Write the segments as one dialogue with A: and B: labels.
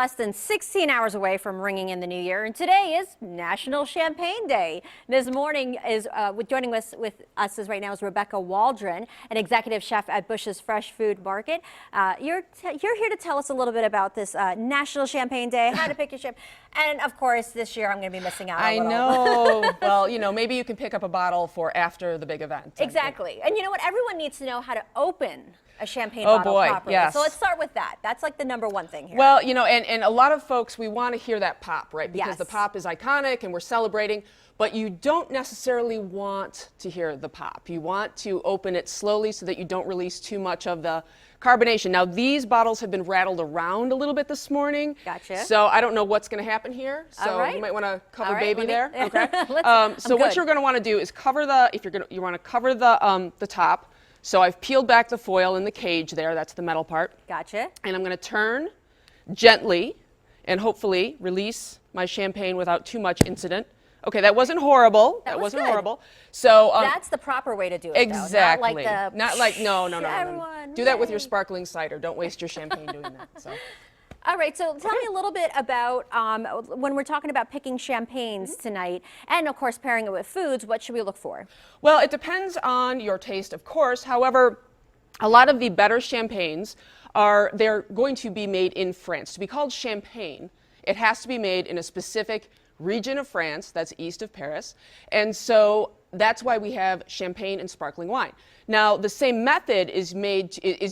A: less than 16 hours away from ringing in the new year, and today is National Champagne Day. This morning is joining us right now is Rebecca Waldron, an executive chef at Busch's Fresh Food Market. You're here to tell us a little bit about this National Champagne Day, how to pick your champagne, and of course this year I'm going to be missing out.
B: I know. Well, you know, maybe you can pick up a bottle for after the big event.
A: Exactly. And you know what? Everyone needs to know how to open a champagne bottle properly.
B: Yes.
A: So let's start with that. That's like the #1 thing here.
B: Well, you know, and a lot of folks, we want to hear that pop, right? Because
A: yes.
B: the pop is iconic and we're celebrating, but you don't necessarily want to hear the pop. You want to open it slowly so that you don't release too much of the carbonation. Now, these bottles have been rattled around a little bit this morning.
A: Gotcha.
B: So I don't know what's going to happen here. So
A: right.
B: you might want to cover baby there. Okay.
A: So
B: what you're going to want to do is cover the, you want to cover the top. So I've peeled back the foil in the cage there. That's the metal part.
A: Gotcha.
B: And I'm going to turn gently and hopefully release my champagne without too much incident. Okay, that wasn't horrible. That wasn't
A: good.
B: horrible. So
A: that's the proper way to do it.
B: Exactly.
A: Though.
B: Not like no.
A: Everyone,
B: do that with your sparkling cider. Don't waste your champagne doing that. So.
A: All right, so tell me a little bit about when we're talking about picking champagnes tonight, and of course pairing it with foods, what should we look for?
B: Well, it depends on your taste, of course. However, a lot of the better champagnes they're going to be made in France. To be called champagne, it has to be made in a specific region of France that's east of Paris, and so that's why we have champagne and sparkling wine. Now, the same method is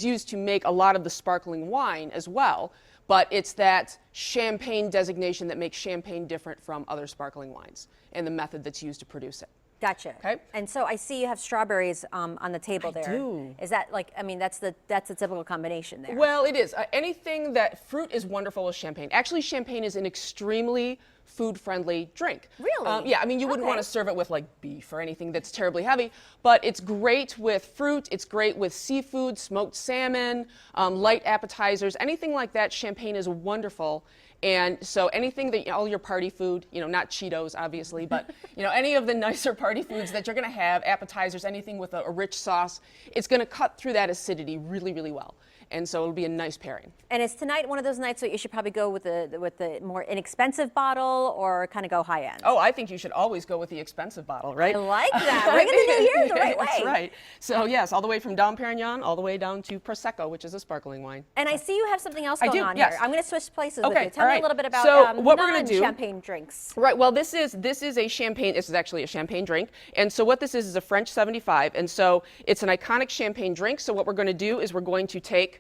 B: used to make a lot of the sparkling wine as well. But it's that champagne designation that makes champagne different from other sparkling wines and the method that's used to produce it.
A: Gotcha.
B: Okay.
A: And so I see you have strawberries on the table there.
B: I do.
A: Is that like, I mean, that's the typical combination there.
B: Well, it is. Anything that fruit is wonderful with champagne. Actually, champagne is an extremely food-friendly drink.
A: Really?
B: Yeah, I mean, you wouldn't want to serve it with like beef or anything that's terribly heavy, but it's great with fruit, it's great with seafood, smoked salmon, light appetizers, anything like that. Champagne is wonderful. And so anything that, all your party food, you know, not Cheetos, obviously, but, you know, any of the nicer party foods that you're going to have, appetizers, anything with a rich sauce, it's going to cut through that acidity really, really well. And so it'll be a nice pairing. And
A: is tonight one of those nights that you should probably go with the more inexpensive bottle or kind of go high end?
B: Oh, I think you should always go with the expensive bottle, right?
A: I like that. Bring it the new year the right way.
B: That's right. So yes, all the way from Dom Perignon all the way down to Prosecco, which is a sparkling wine.
A: And I see you have something else going on
B: yes.
A: here. I'm going to switch places with you. Tell me a little bit about non-champagne drinks.
B: Right. Well, this is a champagne. This is actually a champagne drink. And so what this is a French 75. And so it's an iconic champagne drink. So what we're going to do is we're going to take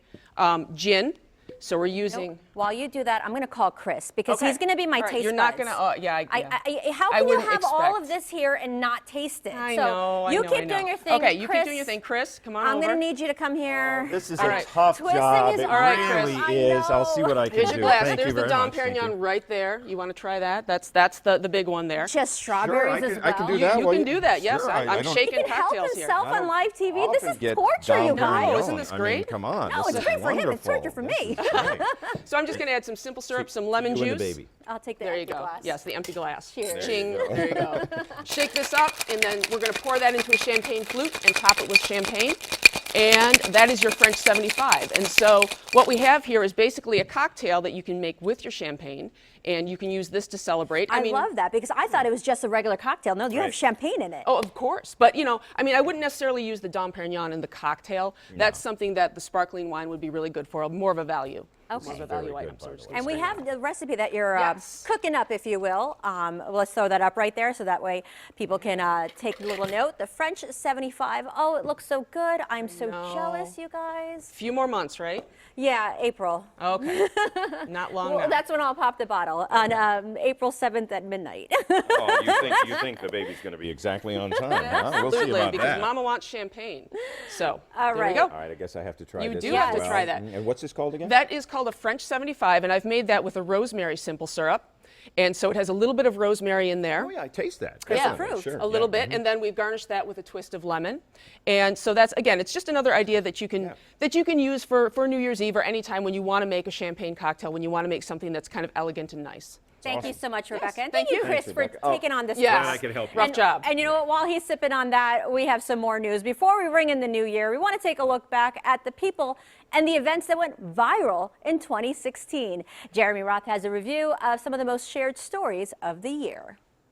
B: gin. So we're using.
A: While you do that, I'm going to call Chris because he's going to be my taste buds.
B: You're not going to.
A: How can you have all of this here and not taste it?
B: I know.
A: You keep doing your thing.
B: Okay, you keep doing your thing, Chris. Come on over.
A: I'm going to need you to come here.
C: This is a tough job. It really is. I'll see what I can do.
B: Here's your glass.
C: Thank
B: There's
C: you
B: the
C: very
B: Dom
C: much.
B: Perignon right there. You want to try that? That's the big one there.
A: Just strawberries as well.
C: I can do that.
B: You can do that. Yes,
C: Sure,
B: I'm shaking cocktails
A: he
B: here.
A: can help himself on live TV. This is torture, you guys.
B: Isn't this great?
C: Come on.
A: No, it's great for him. It's torture for me.
B: So I'm just going to add some simple syrup, some lemon juice.
A: I'll take the
B: there you
A: empty
B: go.
A: glass.
B: Yes, the empty glass.
A: Cheers.
B: Ching. There you go. Shake this up, and then we're going to pour that into a champagne flute and top it with champagne. And that is your French 75. And so what we have here is basically a cocktail that you can make with your champagne, and you can use this to celebrate.
A: I love that because I thought it was just a regular cocktail. No, you have champagne in it.
B: Oh, of course. But, you know, I mean, I wouldn't necessarily use the Dom Perignon in the cocktail. No. That's something that the sparkling wine would be really good for, more of a value.
A: Okay.
B: More of a value item.
A: And we have the recipe that you're cooking up, if you will. Let's throw that up right there so that way people can take a little note. The French 75. Oh, it looks so good. I'm so jealous, you guys.
B: A few more months, right?
A: Yeah, April.
B: Okay. Not long now.
A: That's when I'll pop the bottle, on April 7th at midnight.
C: Oh, you think the baby's going to be exactly on time, huh? We'll see about
B: because
C: that.
B: Mama wants champagne. So,
A: there
B: we go.
C: All right, I guess I have to try this.
B: You do have to try that.
C: And what's this called again?
B: That is called a French 75, and I've made that with a rosemary simple syrup. And so it has a little bit of rosemary in there.
C: Oh, yeah, I taste that.
B: Yeah,
C: Sure.
B: A little bit, and then we've garnished that with a twist of lemon. And so that's, again, it's just another idea that you can use for New Year's Eve or any time when you want to make a champagne cocktail, when you want to make something that's kind of elegant and nice.
A: Thank you
C: awesome.
A: so much, Rebecca. And
B: thank
A: thank you,
B: you.
A: Chris,
C: Thanks,
A: for
C: Rebecca. Oh,
A: taking on this.
B: yes.
A: task.
C: Glad I could help you.
B: Rough job.
A: And you know what? While he's sipping on that, we have some more news. Before we ring in the new year, we want to take a look back at the people and the events that went viral in 2016. Jeremy Roth has a review of some of the most shared stories of the year.